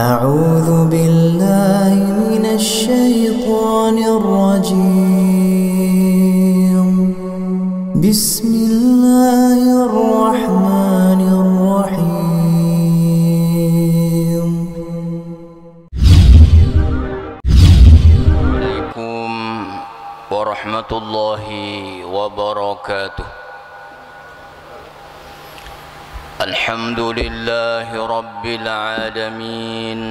أعوذ بالله من الشيطان الرجيم بسم الله الرحمن الرحيم عليكم ورحمة الله وبركاته. الحمد لله رب العالمين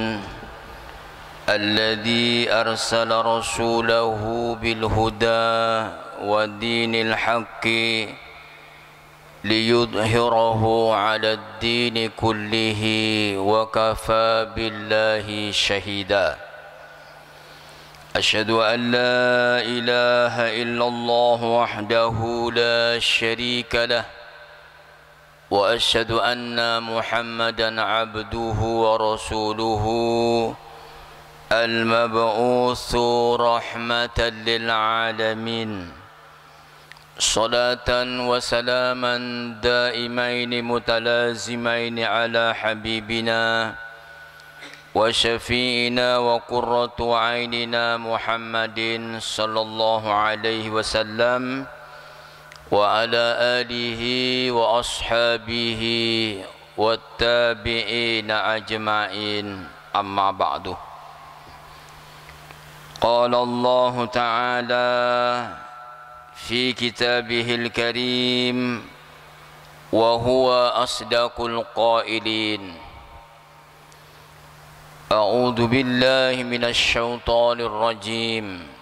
الذي أرسل رسوله بالهدى ودين الحق ليظهره على الدين كله وكفى بالله شهيدا. أشهد أن لا إله إلا الله وحده لا شريك له وأشهد أن محمدًا عبده ورسوله المبعوث رحمة للعالمين صلاة وسلاما دائمين متلازمين على حبيبنا وشفيعنا وقرة عيننا محمد صلى الله عليه وسلم وعلى آله وأصحابه والتابعين أجمعين. أما بعد، قال الله تعالى في كتابه الكريم وهو أصدق القائلين: أعوذ بالله من الشيطان الرجيم.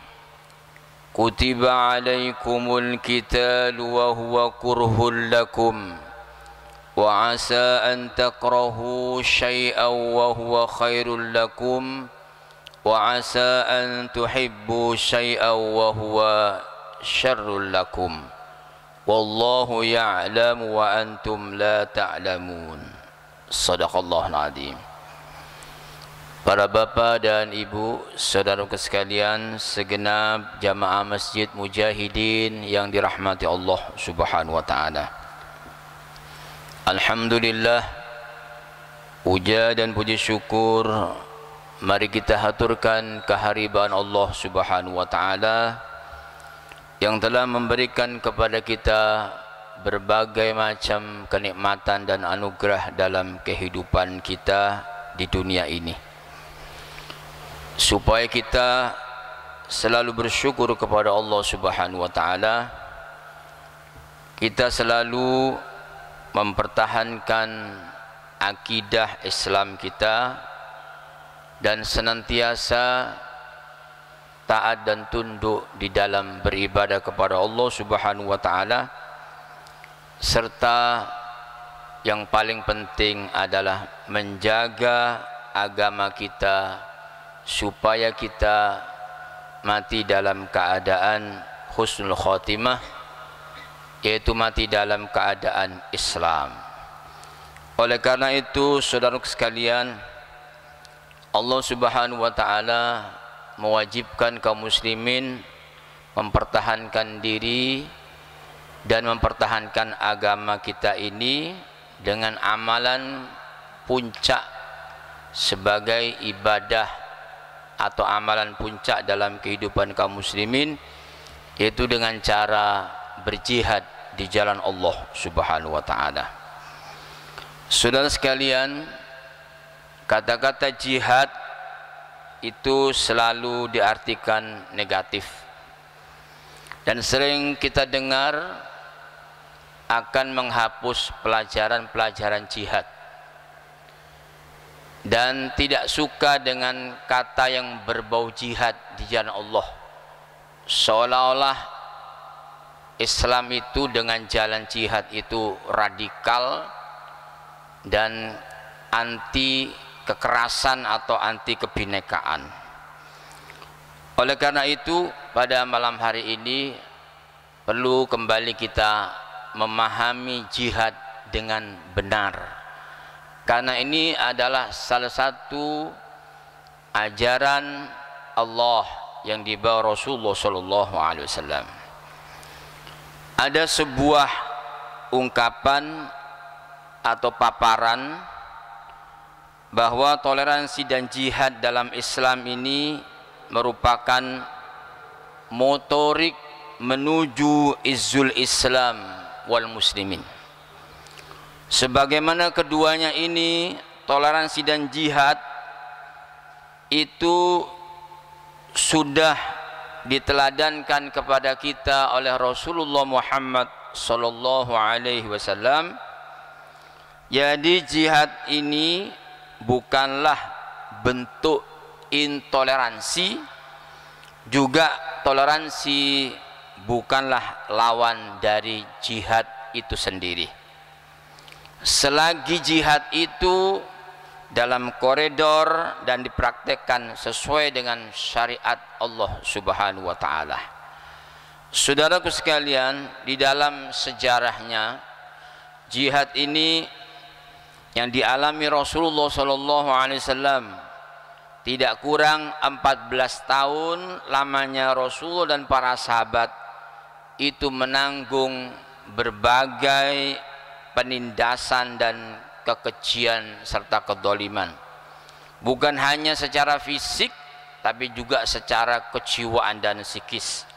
كتب عليكم القتال وهو كره لكم وعسى أن تكرهوا شيئا وهو خير لكم وعسى أن تحبوا شيئا وهو شر لكم والله يعلم وأنتم لا تعلمون. صدق الله العظيم. Para bapa dan ibu, saudaraku sekalian, segenap jamaah Masjid Mujahidin yang dirahmati Allah Subhanahu wa taala. Alhamdulillah, puja dan puji syukur mari kita haturkan kehadiran Allah Subhanahu wa taala yang telah memberikan kepada kita berbagai macam kenikmatan dan anugerah dalam kehidupan kita di dunia ini, supaya kita selalu bersyukur kepada Allah Subhanahu wa taala. Kita selalu mempertahankan akidah Islam kita dan senantiasa taat dan tunduk di dalam beribadah kepada Allah Subhanahu wa taala, serta yang paling penting adalah menjaga agama kita supaya kita mati dalam keadaan husnul khotimah, yaitu mati dalam keadaan Islam. Oleh karena itu, saudaraku sekalian, Allah Subhanahu wa taala mewajibkan kaum muslimin mempertahankan diri dan mempertahankan agama kita ini dengan amalan puncak sebagai ibadah atau amalan puncak dalam kehidupan kaum muslimin, yaitu dengan cara berjihad di jalan Allah Subhanahu wa taala. Saudara sekalian, kata-kata jihad itu selalu diartikan negatif dan sering kita dengar akan menghapus pelajaran-pelajaran jihad dan tidak suka dengan kata yang berbau jihad di jalan Allah, seolah-olah Islam itu dengan jalan jihad itu radikal dan anti kekerasan atau anti kebinekaan. Oleh karena itu, pada malam hari ini perlu kembali kita memahami jihad dengan benar, karena ini adalah salah satu ajaran Allah yang dibawa Rasulullah sallallahu alaihi wasallam. Ada sebuah ungkapan atau paparan bahwa toleransi dan jihad dalam Islam ini merupakan motorik menuju izzul Islam wal muslimin. Sebagaimana keduanya ini, toleransi dan jihad itu sudah diteladankan kepada kita oleh Rasulullah Muhammad sallallahu alaihi wasallam. Jadi jihad ini bukanlah bentuk intoleransi, juga toleransi bukanlah lawan dari jihad itu sendiri. Selagi jihad itu dalam koridor dan dipraktekkan sesuai dengan syariat Allah Subhanahu wa taala. Saudaraku sekalian, di dalam sejarahnya jihad ini yang dialami Rasulullah sallallahu alaihi wasallam tidak kurang 14 tahun lamanya Rasulullah dan para sahabat itu menanggung berbagai penindasan dan kekejian serta kedoliman, bukan hanya secara fisik tapi juga secara kejiwaan dan psikis.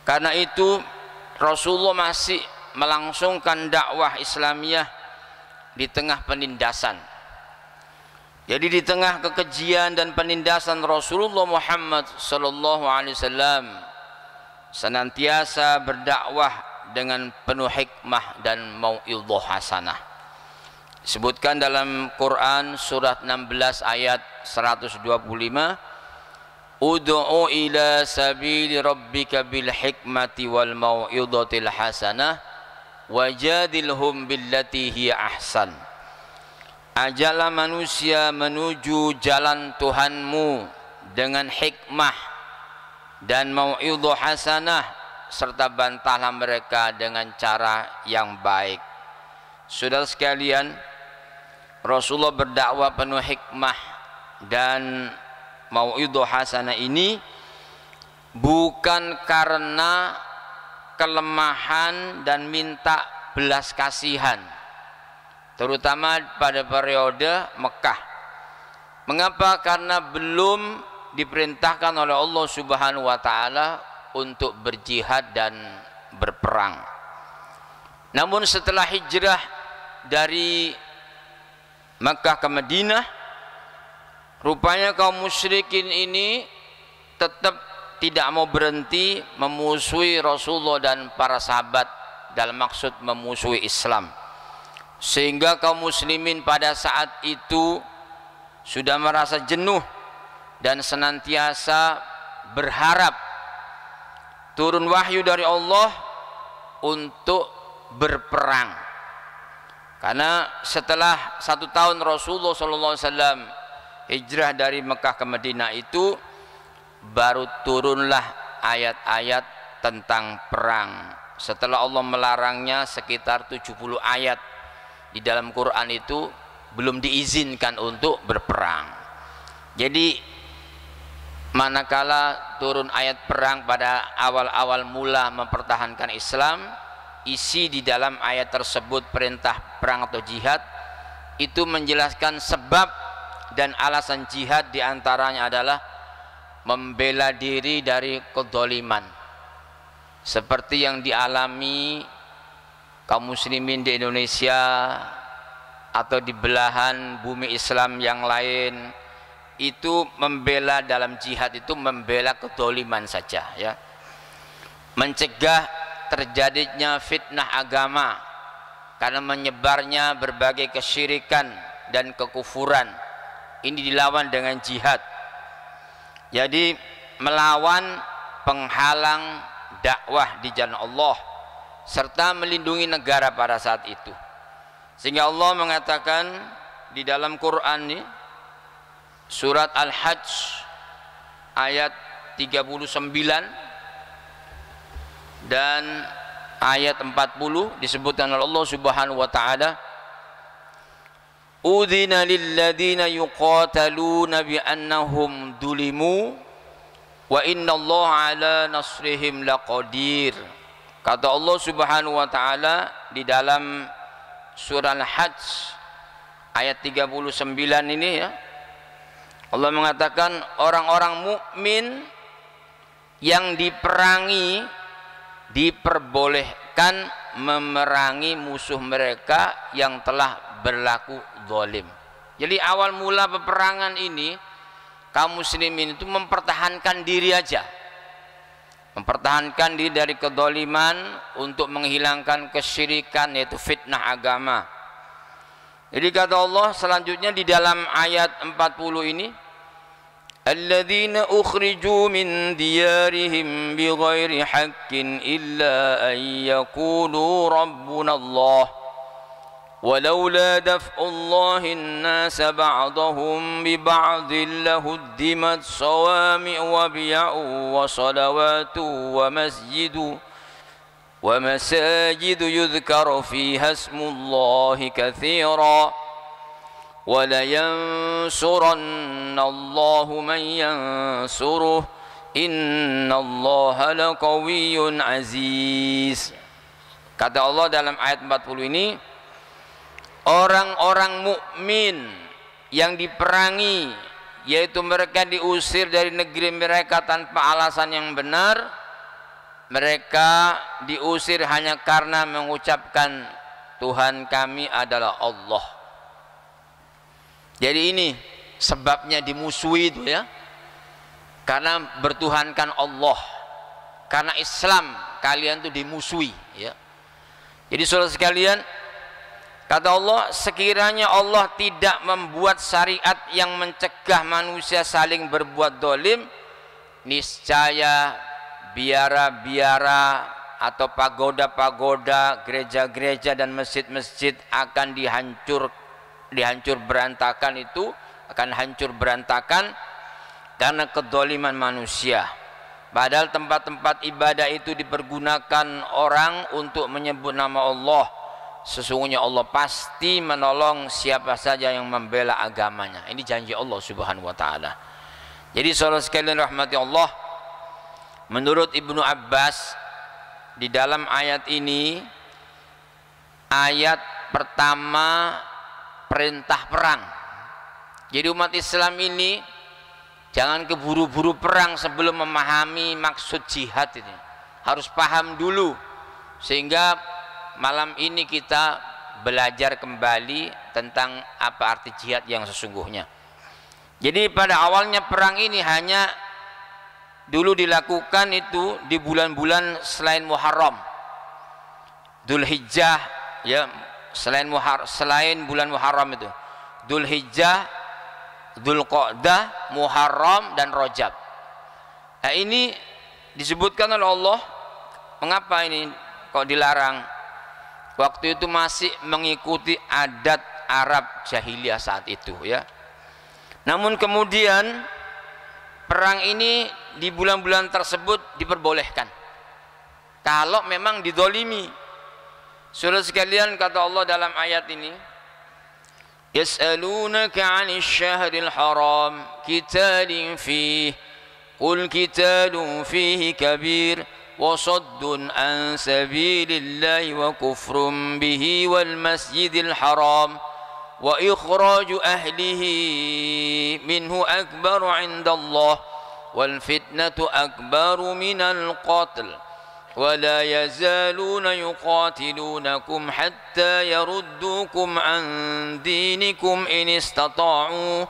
Karena itu Rasulullah masih melangsungkan dakwah Islamiyah di tengah penindasan. Jadi di tengah kekejian dan penindasan, Rasulullah Muhammad sallallahu alaihi wasallam senantiasa berdakwah dengan penuh hikmah dan mau'idhah hasanah. Disebutkan dalam Quran surat 16 ayat 125, ud'u ila sabili rabbika bil hikmati wal mau'idhatil hasanah wajadilhum billati hiya ahsan. Ajaklah manusia menuju jalan Tuhanmu dengan hikmah dan mau'idhah hasanah, serta bantahlah mereka dengan cara yang baik. Saudara sekalian, Rasulullah berdakwah penuh hikmah dan mau'idhah hasanah ini bukan karena kelemahan dan minta belas kasihan, terutama pada periode Mekah. Mengapa? Karena belum diperintahkan oleh Allah Subhanahu wa taala untuk berjihad dan berperang. Namun setelah hijrah dari Mekah ke Madinah, rupanya kaum musyrikin ini tetap tidak mau berhenti memusuhi Rasulullah dan para sahabat dalam maksud memusuhi Islam, sehingga kaum muslimin pada saat itu sudah merasa jenuh dan senantiasa berharap turun wahyu dari Allah untuk berperang. Karena setelah 1 tahun Rasulullah SAW hijrah dari Mekah ke Madinah itu, baru turunlah ayat-ayat tentang perang. Setelah Allah melarangnya sekitar 70 ayat di dalam Quran itu belum diizinkan untuk berperang. Jadi manakala turun ayat perang pada awal-awal mula mempertahankan Islam, isi di dalam ayat tersebut perintah perang atau jihad itu menjelaskan sebab dan alasan jihad, diantaranya adalah membela diri dari kedoliman seperti yang dialami kaum muslimin di Indonesia atau di belahan bumi Islam yang lain. Itu membela dalam jihad itu membela kedoliman saja, ya, mencegah terjadinya fitnah agama karena menyebarnya berbagai kesyirikan dan kekufuran. Ini dilawan dengan jihad. Jadi melawan penghalang dakwah di jalan Allah serta melindungi negara pada saat itu. Sehingga Allah mengatakan di dalam Quran ini, surat Al-Hajj ayat 39 dan ayat 40 disebutkan oleh Allah Subhanahu wa taala, udhina lilladzina yuqataluna bi annahum dulimu wa innallaha ala nasrihim laqadir. Kata Allah Subhanahu wa taala di dalam surah Al-Hajj ayat 39 ini ya, Allah mengatakan orang-orang mukmin yang diperangi diperbolehkan memerangi musuh mereka yang telah berlaku zalim. Jadi awal mula peperangan ini kaum muslimin itu mempertahankan diri aja, mempertahankan diri dari kedzaliman untuk menghilangkan kesyirikan, yaitu fitnah agama. Jadi kata Allah selanjutnya di dalam ayat 40 ini, alladzina ukhriju min diyarihim bighairi haqqin illa an yaqulu rabbuna Allah walaula daf'ullahi an-nasa ba'dahum bi ba'din lahuddimat sawami' wa biya'u wa salawatu wa masajid yudhkaru fiha ismullahi katsiran wa la yansuranna Allahu man yansuruh innallaha laqawiyyun aziz. Kata Allah dalam ayat 40 ini, orang-orang mukmin yang diperangi, yaitu mereka diusir dari negeri mereka tanpa alasan yang benar, mereka diusir hanya karena mengucapkan Tuhan kami adalah Allah. Jadi ini sebabnya dimusuhi itu ya, karena bertuhankan Allah, karena Islam kalian itu dimusuhi ya. Jadi saudara sekalian, kata Allah, sekiranya Allah tidak membuat syariat yang mencegah manusia saling berbuat zalim, niscaya biara-biara atau pagoda-pagoda, gereja-gereja dan masjid-masjid akan dihancur berantakan, itu akan hancur berantakan karena kedzaliman manusia. Padahal tempat-tempat ibadah itu dipergunakan orang untuk menyebut nama Allah. Sesungguhnya Allah pasti menolong siapa saja yang membela agamanya. Ini janji Allah Subhanahu wa taala. Jadi saudara sekalian rahmati Allah, menurut Ibnu Abbas di dalam ayat ini, ayat pertama perintah perang. Jadi umat Islam ini jangan keburu-buru perang sebelum memahami maksud jihad ini. Harus paham dulu, sehingga malam ini kita belajar kembali tentang apa arti jihad yang sesungguhnya. Jadi pada awalnya perang ini hanya dulu dilakukan itu di bulan-bulan selain Muharram, Dzulhijjah ya, selain bulan Muharram itu Dzulhijjah, Dzulqa'dah, Muharram dan Rajab. Nah, ini disebutkan oleh Allah. Mengapa ini kok dilarang? Waktu itu masih mengikuti adat Arab jahiliyah saat itu ya. Namun kemudian perang ini di bulan-bulan tersebut diperbolehkan kalau memang dizalimi. Saudara sekalian, kata Allah dalam ayat ini, yas'alunaka 'anil syahril haram qitalin fihi qul qitalun fihi kabir wa saddun an sabilillahi wa kufrun bihi wal masjidil haram wa ikhraju ahlihi minhu akbaru 'indallah wal fitnatu akbaru minal qatl wa la yazaluna yuqatilunakum hatta yaruddukum an dinikum in istata'u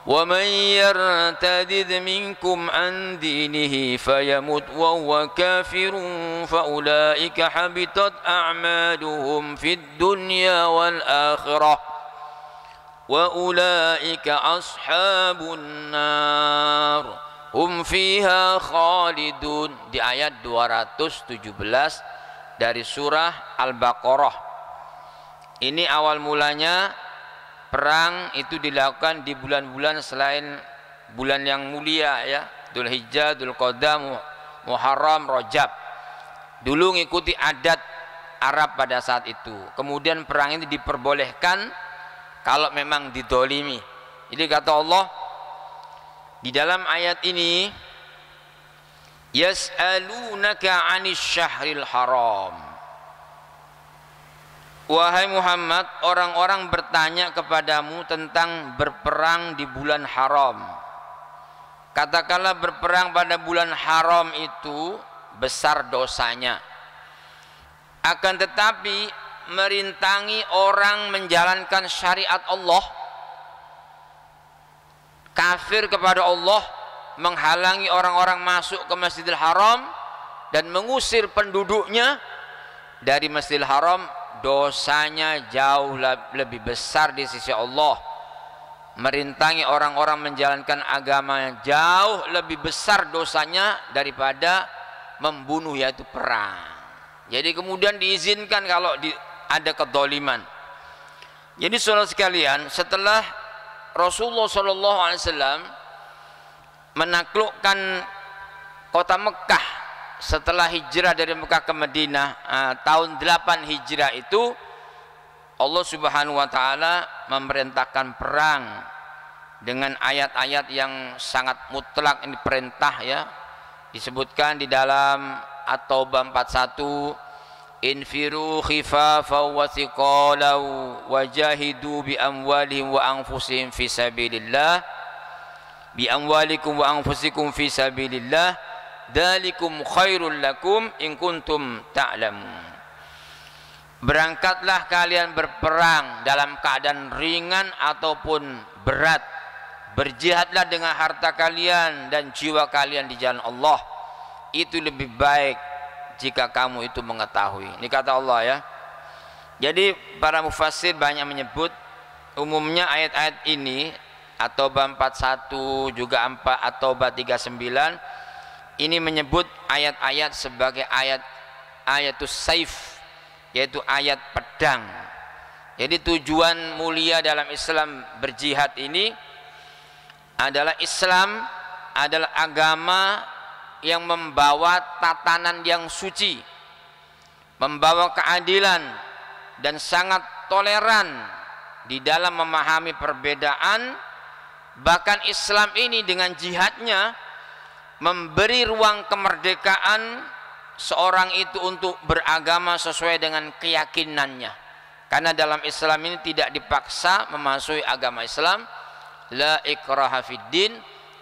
wa man yartadid minkum an dinihi fayamut wa huwa kafirun fa ulaika habitat a'maluhum fid dunya wal akhirah wa ulaika ashabun nar hum fiha khalidun. Di ayat 217 dari surah Al-Baqarah. Ini awal mulanya perang itu dilakukan di bulan-bulan selain bulan yang mulia ya, Dzulhijjah, Dzulqa'dah, Muharram, Rajab. Dulu ngikuti adat Arab pada saat itu. Kemudian perang ini diperbolehkan kalau memang didolimi. Jadi kata Allah di dalam ayat ini, yas'alunaka 'anis syahril haram. Wahai Muhammad, orang-orang bertanya kepadamu tentang berperang di bulan haram. Katakanlah berperang pada bulan haram itu besar dosanya. Akan tetapi merintangi orang menjalankan syariat Allah, kafir kepada Allah, menghalangi orang-orang masuk ke Masjidil Haram dan mengusir penduduknya dari Masjidil Haram, dosanya jauh lebih besar di sisi Allah. Merintangi orang-orang menjalankan agama jauh lebih besar dosanya daripada membunuh, yaitu perang. Jadi kemudian diizinkan kalau ada kedoliman. Jadi saudara sekalian, setelah Rasulullah SAW menaklukkan kota Mekah setelah hijrah dari Mekah ke Madinah, tahun 8 hijrah itu Allah Subhanahu wa taala memerintahkan perang dengan ayat-ayat yang sangat mutlak, ini perintah ya. Disebutkan di dalam At-Taubah 41, infiru khifafaw wa thiqalaw wajahidu bi amwalihim wa anfusihim fi sabilillah, bi amwalikum wa anfusikum fi sabilillah, dzalikum khairul lakum in kuntum ta'lamun. Berangkatlah kalian berperang dalam keadaan ringan ataupun berat. Berjihadlah dengan harta kalian dan jiwa kalian di jalan Allah. Itu lebih baik jika kamu itu mengetahui. Ini kata Allah ya. Jadi para mufassir banyak menyebut umumnya ayat-ayat ini, At-Taubah 41 juga At-Taubah 39, ini menyebut ayat-ayat sebagai ayatus saif, yaitu ayat pedang. Jadi tujuan mulia dalam Islam berjihad ini adalah Islam adalah agama yang membawa tatanan yang suci, membawa keadilan dan sangat toleran di dalam memahami perbedaan. Bahkan Islam ini dengan jihadnya memberi ruang kemerdekaan seorang itu untuk beragama sesuai dengan keyakinannya. Karena dalam Islam ini tidak dipaksa memasuki agama Islam, la ikraha fiddin,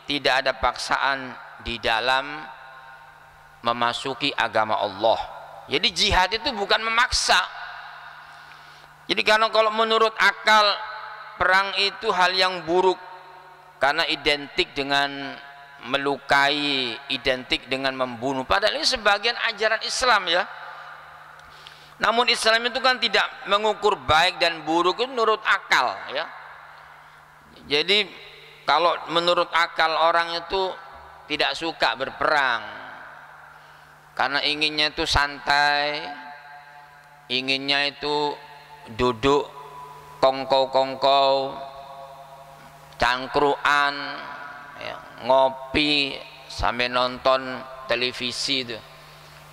tidak ada paksaan di dalam memasuki agama Allah. Jadi jihad itu bukan memaksa. Jadi kalau menurut akal perang itu hal yang buruk karena identik dengan melukai, identik dengan membunuh. Padahal ini sebagian ajaran Islam ya. Namun Islam itu kan tidak mengukur baik dan buruk itu menurut akal ya. Jadi kalau menurut akal orang itu tidak suka berperang karena inginnya itu santai, inginnya itu duduk kongkow-kongkow, cangkruan ya, ngopi sampai nonton televisi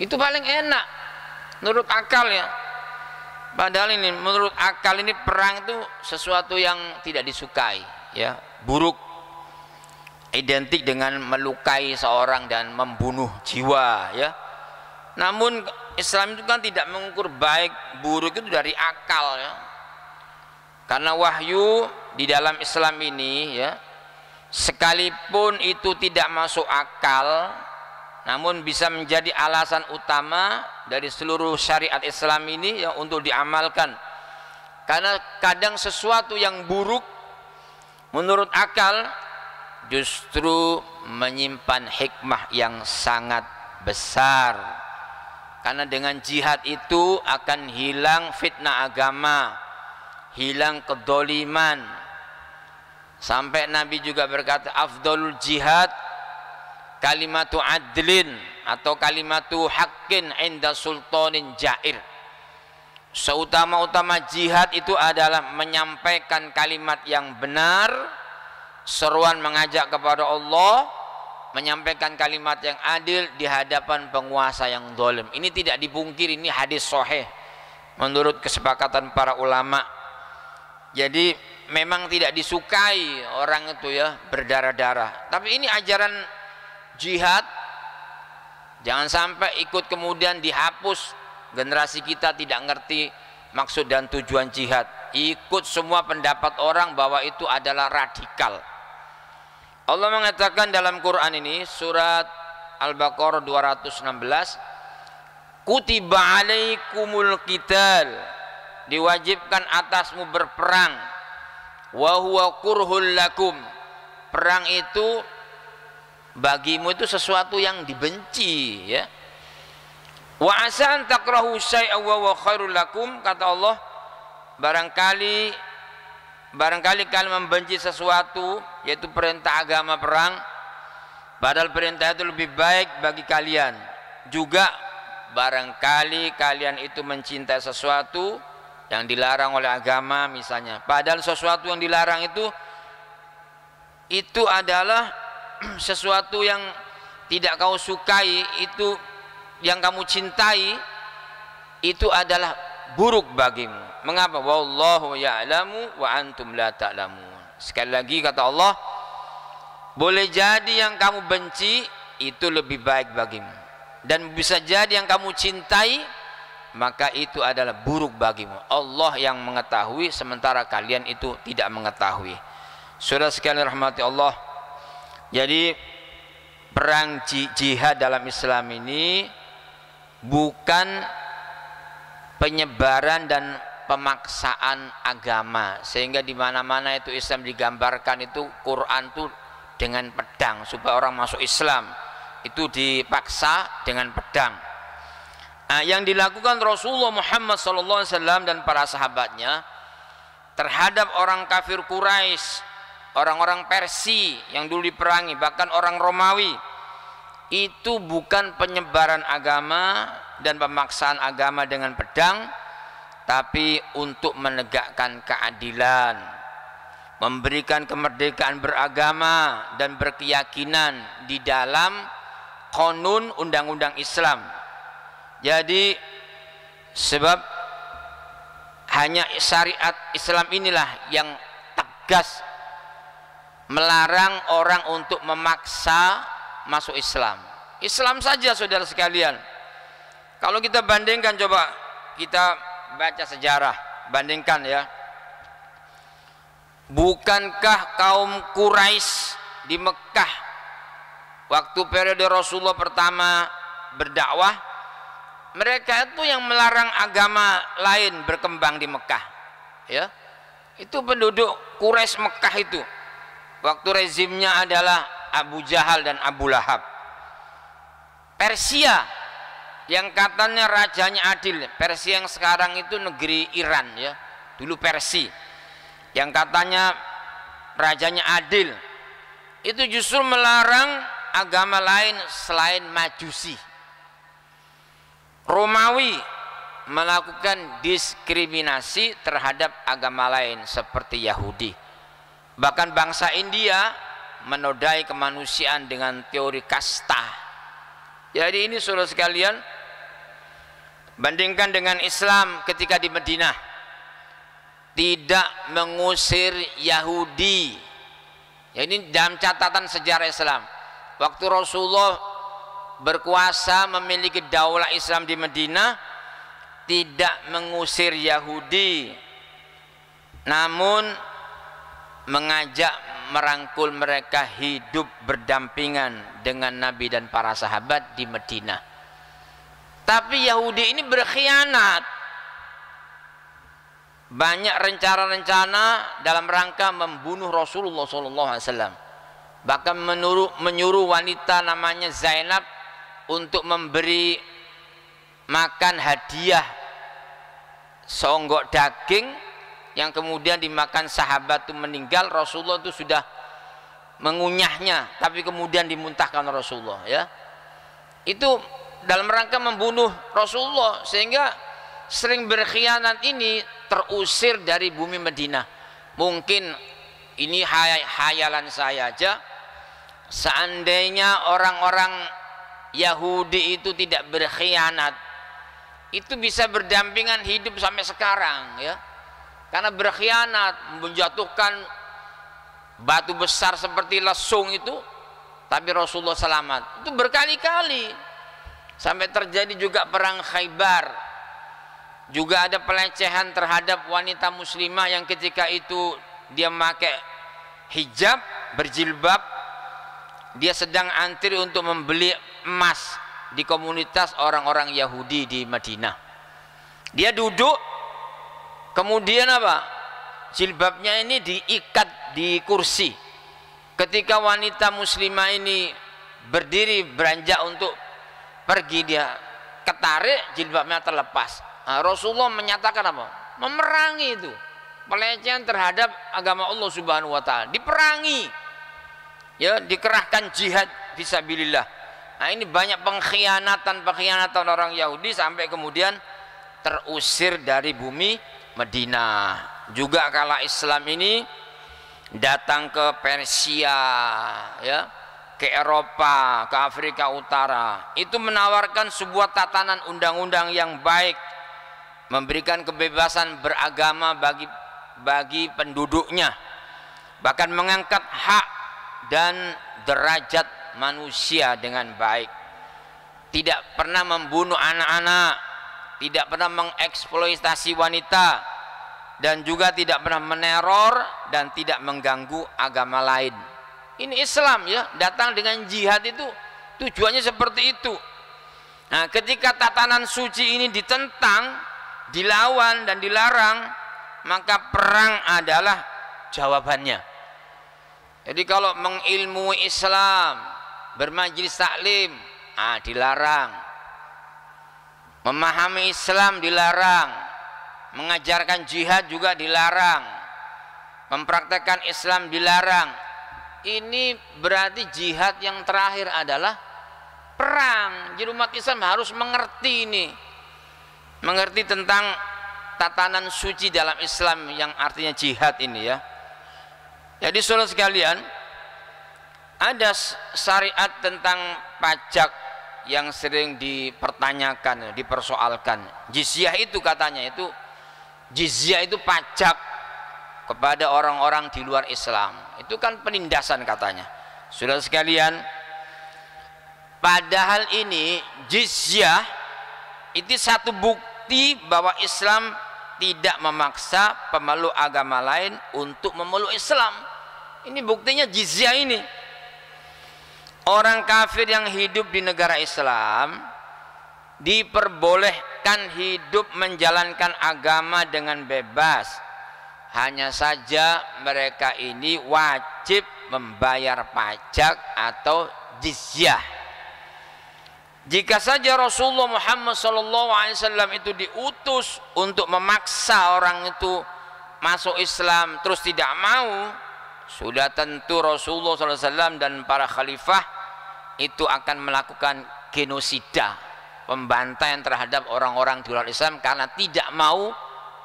itu paling enak menurut akal ya. Padahal ini menurut akal ini perang itu sesuatu yang tidak disukai ya, buruk, identik dengan melukai seorang dan membunuh jiwa ya. Namun Islam itu kan tidak mengukur baik buruk itu dari akal ya, karena wahyu di dalam Islam ini ya, sekalipun itu tidak masuk akal, namun bisa menjadi alasan utama dari seluruh syariat Islam ini yang untuk diamalkan. Karena kadang sesuatu yang buruk menurut akal justru menyimpan hikmah yang sangat besar. Karena dengan jihad itu akan hilang fitnah agama, hilang kedoliman. Sampai Nabi juga berkata, afdalul jihad kalimatu adlin atau kalimatu haqqin inda sultanin jair. Seutama-utama jihad itu adalah menyampaikan kalimat yang benar, seruan mengajak kepada Allah, menyampaikan kalimat yang adil di hadapan penguasa yang zalim. Ini tidak dipungkiri, ini hadis sahih menurut kesepakatan para ulama. Jadi memang tidak disukai orang itu ya berdarah-darah. Tapi ini ajaran jihad, jangan sampai ikut kemudian dihapus. Generasi kita tidak ngerti maksud dan tujuan jihad. Ikut semua pendapat orang bahwa itu adalah radikal. Allah mengatakan dalam Quran ini surat Al-Baqarah 216, kutiba alaikumul qital, diwajibkan atasmu berperang, wa huwa kurhul lakum, perang itu bagimu itu sesuatu yang dibenci, ya. Wa asan takrahu syai'a wa huwa khairul lakum, kata Allah, barangkali kalian membenci sesuatu, yaitu perintah agama perang, padahal perintah itu lebih baik bagi kalian. Juga barangkali kalian itu mencintai sesuatu yang dilarang oleh agama misalnya, padahal sesuatu yang dilarang itu adalah sesuatu yang tidak kau sukai, itu yang kamu cintai, itu adalah buruk bagimu. Mengapa? Wallahu ya'lamu wa antum la ta'lamun. Sekali lagi kata Allah, boleh jadi yang kamu benci itu lebih baik bagimu, dan bisa jadi yang kamu cintai maka itu adalah buruk bagimu. Allah yang mengetahui sementara kalian itu tidak mengetahui. Saudara sekalian rahmati Allah, jadi perang jihad dalam Islam ini bukan penyebaran dan pemaksaan agama, sehingga di mana-mana itu Islam digambarkan itu Quran itu dengan pedang, supaya orang masuk Islam itu dipaksa dengan pedang. Nah, yang dilakukan Rasulullah Muhammad SAW dan para sahabatnya terhadap orang kafir Quraisy, orang-orang Persia yang dulu diperangi, bahkan orang Romawi, itu bukan penyebaran agama dan pemaksaan agama dengan pedang, tapi untuk menegakkan keadilan, memberikan kemerdekaan beragama dan berkeyakinan di dalam konun undang-undang Islam. Jadi sebab hanya syariat Islam inilah yang tegas melarang orang untuk memaksa masuk Islam. Islam saja saudara sekalian. Kalau kita bandingkan, coba kita baca sejarah, bandingkan ya. Bukankah kaum Quraisy di Mekah waktu periode Rasulullah pertama berdakwah, mereka itu yang melarang agama lain berkembang di Mekah, ya. Itu penduduk Quraisy Mekah itu waktu rezimnya adalah Abu Jahal dan Abu Lahab. Persia yang katanya rajanya adil, Persia yang sekarang itu negeri Iran ya, dulu Persia yang katanya rajanya adil, itu justru melarang agama lain selain Majusi. Romawi melakukan diskriminasi terhadap agama lain seperti Yahudi. Bahkan bangsa India menodai kemanusiaan dengan teori kasta. Jadi ini saudara sekalian, bandingkan dengan Islam ketika di Madinah, tidak mengusir Yahudi. Ya, ini dalam catatan sejarah Islam. Waktu Rasulullah berkuasa memiliki daulah Islam di Madinah, tidak mengusir Yahudi, namun mengajak merangkul mereka hidup berdampingan dengan Nabi dan para sahabat di Madinah. Tapi Yahudi ini berkhianat. Banyak rencana-rencana dalam rangka membunuh Rasulullah SAW. Bahkan menyuruh wanita namanya Zainab untuk memberi makan hadiah seonggok daging yang kemudian dimakan sahabat itu meninggal. Rasulullah itu sudah mengunyahnya, tapi kemudian dimuntahkan Rasulullah, ya. Itu dalam rangka membunuh Rasulullah, sehingga sering berkhianat ini terusir dari bumi Madinah. Mungkin ini hayalan saya aja, seandainya orang-orang Yahudi itu tidak berkhianat, itu bisa berdampingan hidup sampai sekarang, ya. Karena berkhianat, menjatuhkan batu besar seperti lesung itu, tapi Rasulullah selamat. Itu berkali-kali, sampai terjadi juga perang Khaybar. Juga ada pelecehan terhadap wanita muslimah yang ketika itu dia memakai hijab, berjilbab, dia sedang antri untuk membeli emas di komunitas orang-orang Yahudi di Madinah. Dia duduk, kemudian apa? Jilbabnya ini diikat di kursi. Ketika wanita muslimah ini berdiri beranjak untuk pergi, dia ketarik, jilbabnya terlepas. Nah, Rasulullah menyatakan apa? Memerangi itu pelecehan terhadap agama Allah Subhanahu wa taala, diperangi. Ya, dikerahkan jihad fisabilillah. Nah, ini banyak pengkhianatan orang Yahudi sampai kemudian terusir dari bumi Madinah. Juga kala Islam ini datang ke Persia, ya, ke Eropa, ke Afrika Utara, itu menawarkan sebuah tatanan undang-undang yang baik, memberikan kebebasan beragama bagi penduduknya, bahkan mengangkat hak dan derajat manusia dengan baik, tidak pernah membunuh anak-anak, tidak pernah mengeksploitasi wanita, dan juga tidak pernah meneror dan tidak mengganggu agama lain. Ini Islam, ya, datang dengan jihad itu tujuannya seperti itu. Nah, ketika tatanan suci ini ditentang, dilawan dan dilarang, maka perang adalah jawabannya. Jadi kalau mengilmui Islam, bermajlis taklim, dilarang. Memahami Islam dilarang. Mengajarkan jihad juga dilarang. Mempraktekkan Islam dilarang. Ini berarti jihad yang terakhir adalah perang. Jadi umat Islam harus mengerti ini, mengerti tentang tatanan suci dalam Islam yang artinya jihad ini, ya. Jadi saudara sekalian, ada syariat tentang pajak yang sering dipertanyakan, dipersoalkan. Jizyah itu katanya, itu jizyah itu pajak kepada orang-orang di luar Islam. Itu kan penindasan katanya. Saudara sekalian, padahal ini jizyah itu satu bukti bahwa Islam tidak memaksa pemeluk agama lain untuk memeluk Islam. Ini buktinya jizyah ini. Orang kafir yang hidup di negara Islam diperbolehkan hidup menjalankan agama dengan bebas. Hanya saja mereka ini wajib membayar pajak atau jizyah. Jika saja Rasulullah Muhammad SAW itu diutus untuk memaksa orang itu masuk Islam terus tidak mau, sudah tentu Rasulullah SAW dan para khalifah itu akan melakukan genosida, pembantaian terhadap orang-orang di luar Islam karena tidak mau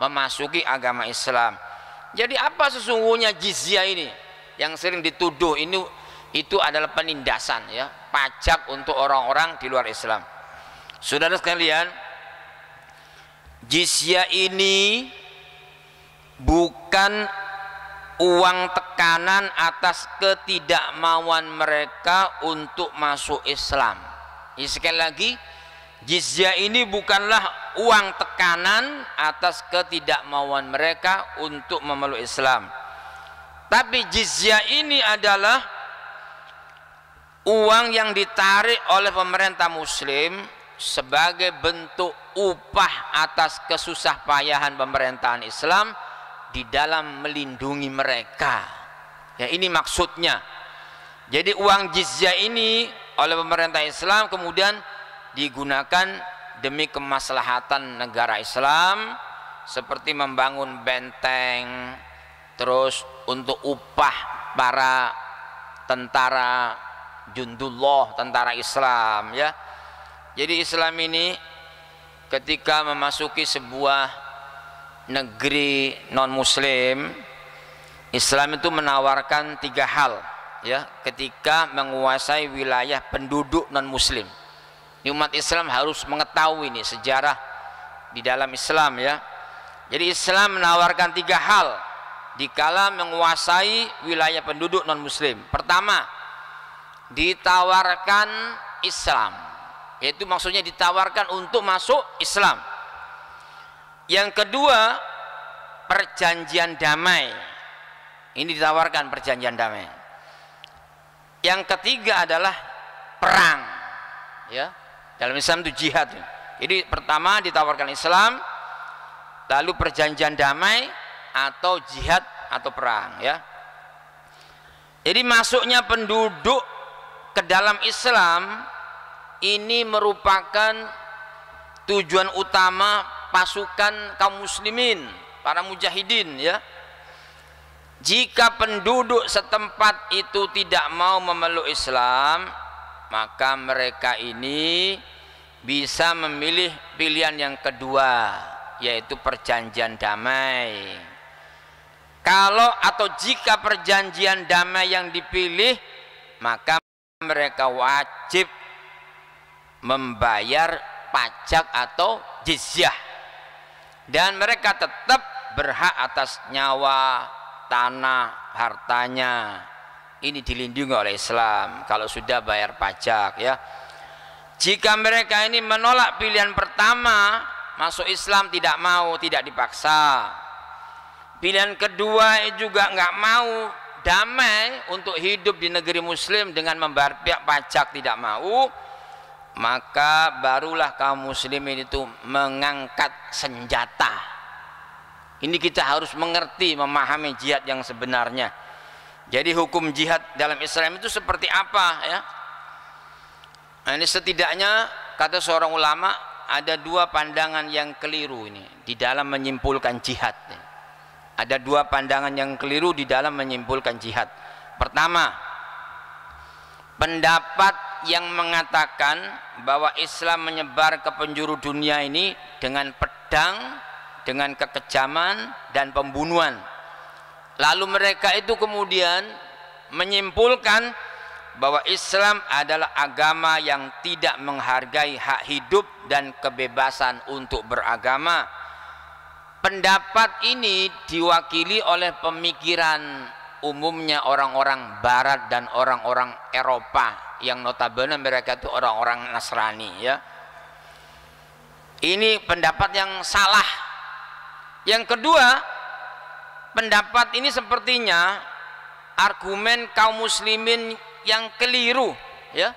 memasuki agama Islam. Jadi apa sesungguhnya jizyah ini yang sering dituduh ini? Itu adalah penindasan, ya, pajak untuk orang-orang di luar Islam. Saudara sekalian, jizyah ini bukan uang tekanan atas ketidakmauan mereka untuk masuk Islam. Jadi sekali lagi, jizyah ini bukanlah uang tekanan atas ketidakmauan mereka untuk memeluk Islam. Tapi jizyah ini adalah uang yang ditarik oleh pemerintah muslim sebagai bentuk upah atas kesusah payahan pemerintahan Islam di dalam melindungi mereka. Ya, ini maksudnya. Jadi uang jizyah ini oleh pemerintah Islam kemudian digunakan demi kemaslahatan negara Islam, seperti membangun benteng, terus untuk upah para tentara Jundullah, tentara Islam, ya. Jadi Islam ini ketika memasuki sebuah negeri non muslim, Islam itu menawarkan 3 hal, ya, ketika menguasai wilayah penduduk non muslim. Umat Islam harus mengetahui ini sejarah di dalam Islam, ya. Jadi Islam menawarkan 3 hal dikala menguasai wilayah penduduk non muslim. Pertama, ditawarkan Islam, yaitu maksudnya ditawarkan untuk masuk Islam. Yang kedua, perjanjian damai. Ini ditawarkan perjanjian damai. Yang ketiga adalah perang. Ya, dalam Islam itu jihad. Jadi pertama ditawarkan Islam, lalu perjanjian damai atau jihad atau perang. Ya. Jadi masuknya penduduk ke dalam Islam ini merupakan tujuan utama pasukan kaum muslimin, para mujahidin, ya. Jika penduduk setempat itu tidak mau memeluk Islam, maka mereka ini bisa memilih pilihan yang kedua, yaitu perjanjian damai. Kalau atau jika perjanjian damai yang dipilih, maka mereka wajib membayar pajak atau jizyah, dan mereka tetap berhak atas nyawa, tanah, hartanya. Ini dilindungi oleh Islam kalau sudah bayar pajak, ya. Jika mereka ini menolak pilihan pertama, masuk Islam tidak mau, tidak dipaksa. Pilihan kedua juga nggak mau damai untuk hidup di negeri muslim dengan membayar pajak, tidak mau, maka barulah kaum muslimin itu mengangkat senjata. Ini kita harus mengerti, memahami jihad yang sebenarnya. Jadi hukum jihad dalam Islam itu seperti apa, ya? Nah, ini setidaknya kata seorang ulama ada dua pandangan yang keliru ini di dalam menyimpulkan jihad. Ada dua pandangan yang keliru di dalam menyimpulkan jihad. Pertama, pendapat yang mengatakan bahwa Islam menyebar ke penjuru dunia ini dengan pedang, dengan kekejaman dan pembunuhan. Lalu mereka itu kemudian menyimpulkan bahwa Islam adalah agama yang tidak menghargai hak hidup dan kebebasan untuk beragama. Pendapat ini diwakili oleh pemikiran umumnya orang-orang Barat dan orang-orang Eropa yang notabene mereka itu orang-orang Nasrani, ya. Ini pendapat yang salah. Yang kedua, pendapat ini sepertinya argumen kaum muslimin yang keliru, ya.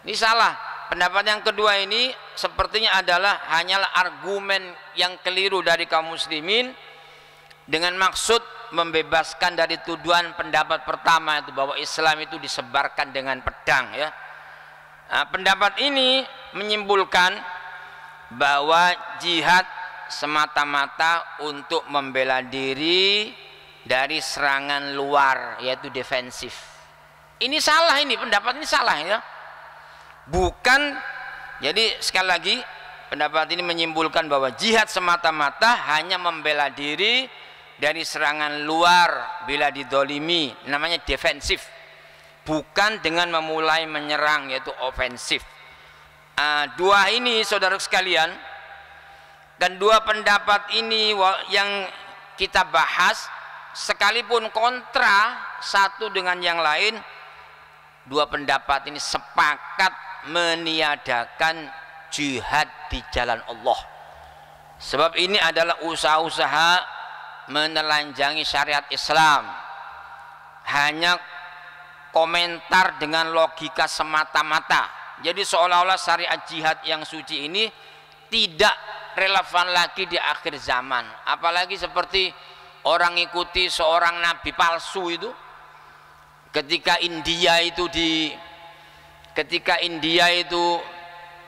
Ini salah. Pendapat yang kedua ini sepertinya adalah hanyalah argumen yang keliru dari kaum muslimin dengan maksud membebaskan dari tuduhan pendapat pertama itu bahwa Islam itu disebarkan dengan pedang, ya. Nah, pendapat ini menyimpulkan bahwa jihad semata-mata untuk membela diri dari serangan luar, yaitu defensif. Ini salah, ini pendapat ini salah, ya. Bukan, jadi sekali lagi pendapat ini menyimpulkan bahwa jihad semata-mata hanya membela diri dari serangan luar bila didolimi, namanya defensif, bukan dengan memulai menyerang, yaitu ofensif. Dua ini saudara sekalian, dan dua pendapat ini yang kita bahas sekalipun kontra satu dengan yang lain, dua pendapat ini sepakat meniadakan jihad di jalan Allah. Sebab ini adalah usaha-usaha menelanjangi syariat Islam, hanya komentar dengan logika semata-mata. Jadi seolah-olah syariat jihad yang suci ini tidak relevan lagi di akhir zaman. Apalagi seperti orang ikuti seorang nabi palsu itu. Ketika India itu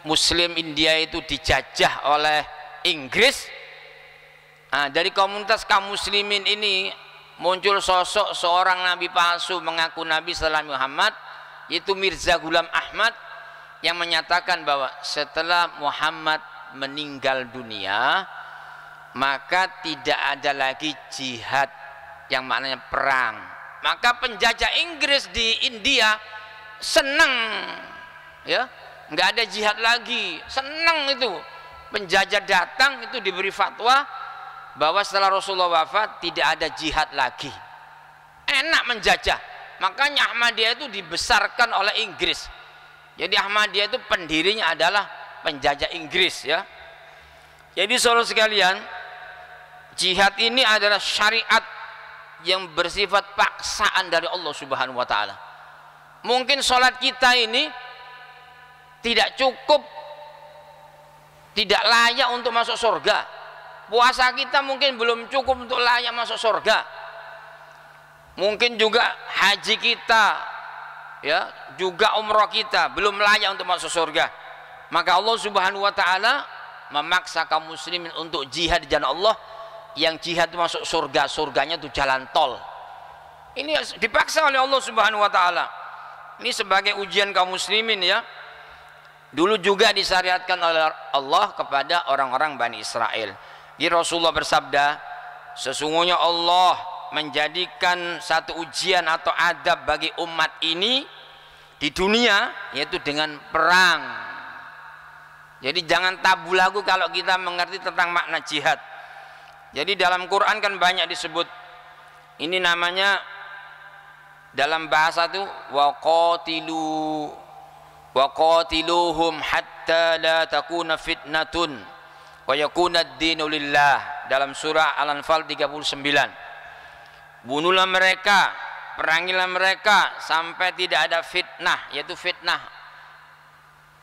Muslim India itu dijajah oleh Inggris, dari komunitas kaum muslimin ini muncul sosok seorang nabi palsu mengaku nabi setelah Muhammad, yaitu Mirza Ghulam Ahmad, yang menyatakan bahwa setelah Muhammad meninggal dunia maka tidak ada lagi jihad yang maknanya perang. Maka penjajah Inggris di India senang, ya, nggak ada jihad lagi, senang itu. Penjajah datang itu diberi fatwa bahwa setelah Rasulullah wafat tidak ada jihad lagi, enak menjajah. Makanya Ahmadiyah itu dibesarkan oleh Inggris. Jadi Ahmadiyah itu pendirinya adalah penjajah Inggris, ya. Jadi saudara sekalian, jihad ini adalah syariat yang bersifat paksaan dari Allah Subhanahu wa taala. Mungkin sholat kita ini tidak cukup, tidak layak untuk masuk surga. Puasa kita mungkin belum cukup untuk layak masuk surga. Mungkin juga haji kita, ya, juga umrah kita belum layak untuk masuk surga. Maka Allah Subhanahu wa taala memaksa kaum muslimin untuk jihad di jalan Allah. Yang jihad itu masuk surga, surganya itu jalan tol. Ini dipaksa oleh Allah Subhanahu wa taala. Ini sebagai ujian kaum muslimin, ya. Dulu juga disyariatkan oleh Allah kepada orang-orang Bani Israel. Di Rasulullah bersabda, sesungguhnya Allah menjadikan satu ujian atau adab bagi umat ini di dunia, yaitu dengan perang. Jadi jangan tabu lagu kalau kita mengerti tentang makna jihad. Jadi dalam Quran kan banyak disebut, ini namanya dalam bahasa itu waqatiluhum hatta la takuna fitnatun wa yakuna ad-dinu lillah, dalam surah Al-Anfal 39. Bunuhlah mereka, perangilah mereka sampai tidak ada fitnah, yaitu fitnah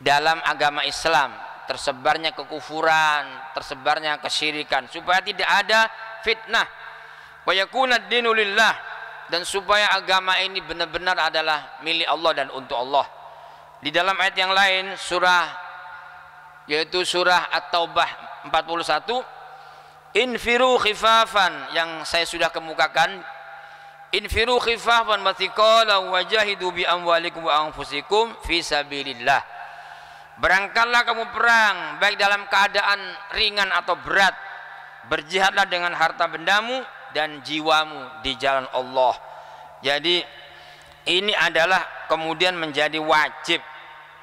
dalam agama Islam, tersebarnya kekufuran, tersebarnya kesyirikan, supaya tidak ada fitnah. Wa yakuna ad-dinu lillah, dan supaya agama ini benar-benar adalah milik Allah dan untuk Allah. Di dalam ayat yang lain surah, yaitu surah At-Taubah 41, infiru khifafan, yang saya sudah kemukakan, infiru khifafan wa thiqalan wajahidu bi amwalikum wa anfusikum fi sabilillah. Berangkatlah kamu perang baik dalam keadaan ringan atau berat, berjihadlah dengan harta bendamu dan jiwamu di jalan Allah. Jadi ini adalah kemudian menjadi wajib.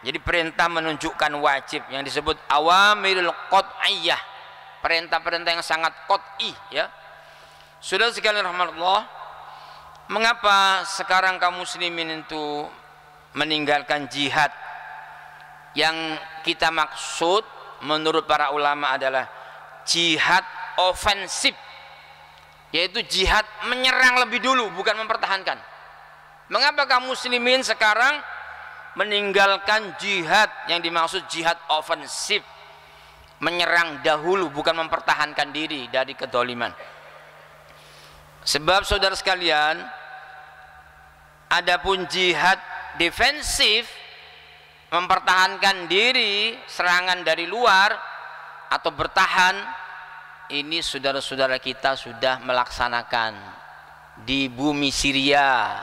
Jadi perintah menunjukkan wajib yang disebut awamirul qat'iyah, perintah-perintah yang sangat qat'i, ya. Saudara sekalian rahmatullah, mengapa sekarang kaum muslimin itu meninggalkan jihad? Yang kita maksud menurut para ulama adalah jihad ofensif, yaitu jihad menyerang lebih dulu, bukan mempertahankan. Mengapa kaum muslimin sekarang meninggalkan jihad yang dimaksud jihad ofensif, menyerang dahulu bukan mempertahankan diri dari kedoliman? Sebab saudara sekalian, adapun jihad defensif, mempertahankan diri serangan dari luar atau bertahan, ini saudara-saudara kita sudah melaksanakan di bumi Syria.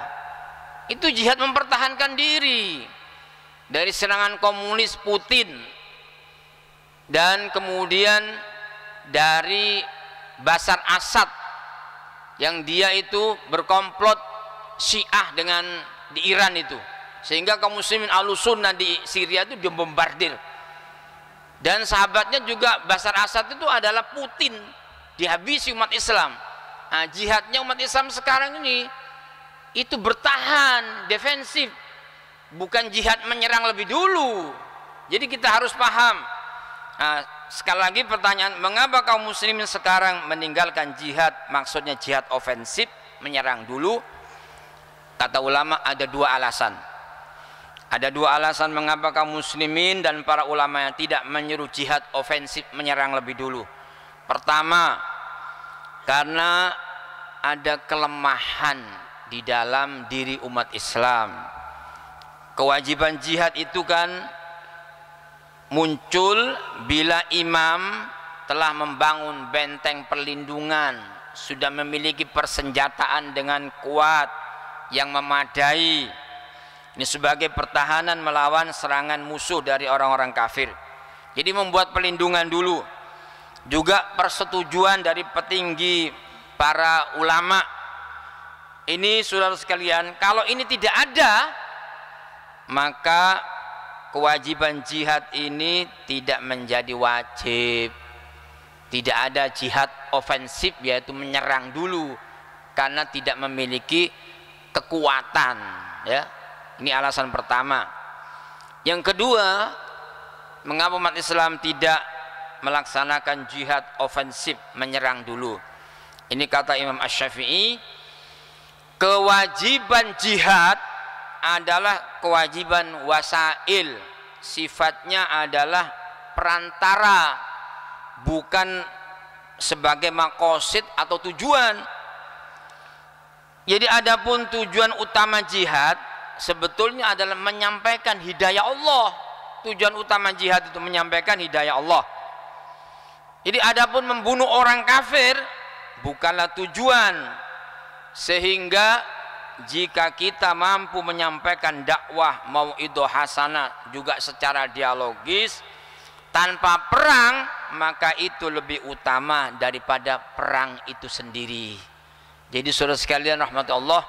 Itu jihad mempertahankan diri dari serangan komunis Putin, dan kemudian dari Bashar Assad yang dia itu berkomplot Syiah dengan di Iran itu, sehingga kaum muslimin Ahlussunnah di Syria itu dibombardir. Dan sahabatnya juga Bashar Assad itu adalah Putin, dihabisi umat Islam. Nah, jihadnya umat Islam sekarang ini itu bertahan, defensif, bukan jihad menyerang lebih dulu. Jadi kita harus paham. Nah, sekali lagi pertanyaan, mengapa kaum muslimin sekarang meninggalkan jihad? Maksudnya jihad ofensif, menyerang dulu. Kata ulama ada dua alasan. Ada dua alasan mengapa kaum muslimin dan para ulama yang tidak menyuruh jihad ofensif, menyerang lebih dulu. Pertama, karena ada kelemahan di dalam diri umat Islam. Kewajiban jihad itu kan muncul bila imam telah membangun benteng perlindungan, sudah memiliki persenjataan dengan kuat yang memadai. Ini sebagai pertahanan melawan serangan musuh dari orang-orang kafir. Jadi membuat perlindungan dulu. Juga persetujuan dari petinggi para ulama. Ini saudara sekalian, kalau ini tidak ada, maka kewajiban jihad ini tidak menjadi wajib. Tidak ada jihad ofensif, yaitu menyerang dulu karena tidak memiliki kekuatan, ya. Ini alasan pertama. Yang kedua, mengapa umat Islam tidak melaksanakan jihad ofensif, menyerang dulu. Ini kata Imam Asy-Syafi'i, kewajiban jihad adalah kewajiban wasail, sifatnya adalah perantara, bukan sebagai maqasid atau tujuan. Jadi adapun tujuan utama jihad sebetulnya adalah menyampaikan hidayah Allah. Tujuan utama jihad itu menyampaikan hidayah Allah. Jadi adapun membunuh orang kafir bukanlah tujuan. Sehingga jika kita mampu menyampaikan dakwah mau'idhah hasanah juga secara dialogis tanpa perang, maka itu lebih utama daripada perang itu sendiri. Jadi saudara sekalian rahmatullah,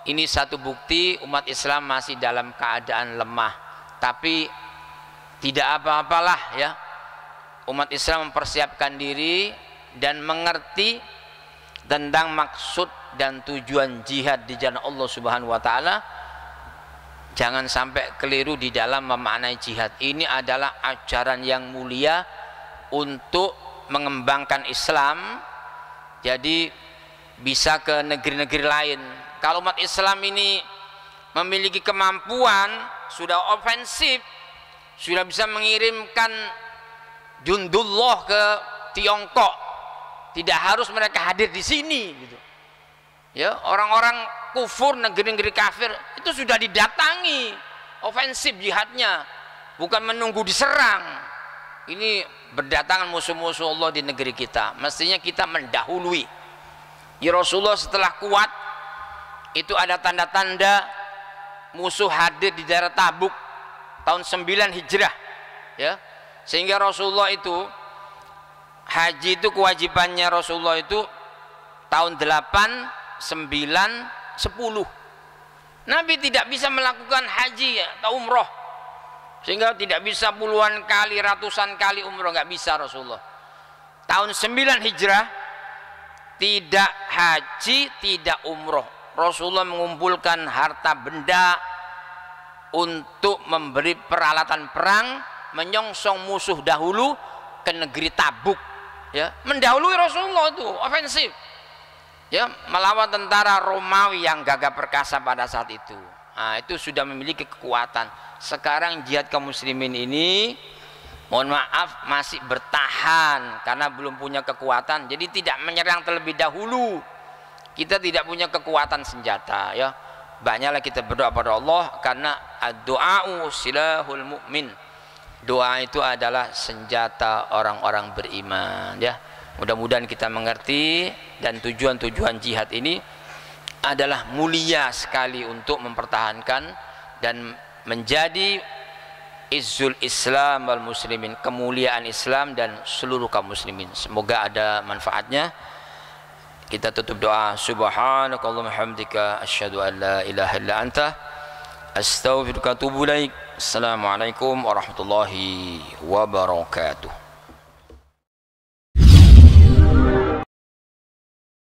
ini satu bukti umat Islam masih dalam keadaan lemah. Tapi tidak apa-apalah ya, umat Islam mempersiapkan diri dan mengerti tentang maksud dan tujuan jihad di jalan Allah Subhanahu wa taala. Jangan sampai keliru di dalam memaknai jihad. Ini adalah ajaran yang mulia untuk mengembangkan Islam. Jadi bisa ke negeri-negeri lain. Kalau umat Islam ini memiliki kemampuan, sudah ofensif, sudah bisa mengirimkan jundullah ke Tiongkok, tidak harus mereka hadir di sini gitu. Ya, orang-orang kufur, negeri-negeri kafir itu sudah didatangi, ofensif jihadnya, bukan menunggu diserang. Ini berdatangan musuh-musuh Allah di negeri kita, mestinya kita mendahului. Ya, Rasulullah setelah kuat itu ada tanda-tanda musuh hadir di daerah Tabuk tahun 9 Hijrah ya. Sehingga Rasulullah itu haji itu kewajibannya Rasulullah itu tahun 8, 9, 10. Nabi tidak bisa melakukan haji atau umroh, sehingga tidak bisa puluhan kali, ratusan kali umroh, nggak bisa Rasulullah. Tahun 9 Hijrah tidak haji, tidak umroh. Rasulullah mengumpulkan harta benda untuk memberi peralatan perang, menyongsong musuh dahulu ke negeri Tabuk ya, mendahului Rasulullah itu ofensif ya, melawan tentara Romawi yang gagah perkasa pada saat itu. Nah, itu sudah memiliki kekuatan. Sekarang jihad kaum muslimin ini mohon maaf masih bertahan karena belum punya kekuatan, jadi tidak menyerang terlebih dahulu. Kita tidak punya kekuatan senjata ya. Banyaklah kita berdoa pada Allah, karena ad-du'a'u silahul mu'min. Doa itu adalah senjata orang-orang beriman ya. Mudah-mudahan kita mengerti, dan tujuan-tujuan jihad ini adalah mulia sekali untuk mempertahankan dan menjadi izzul Islam wal muslimin, kemuliaan Islam dan seluruh kaum muslimin. Semoga ada manfaatnya. Kita tutup doa. Subhanakallahumma hamdika asyhadu an la ilaha illa anta astaghfiruka wa atubu ilaik. Assalamualaikum warahmatullahi wabarakatuh.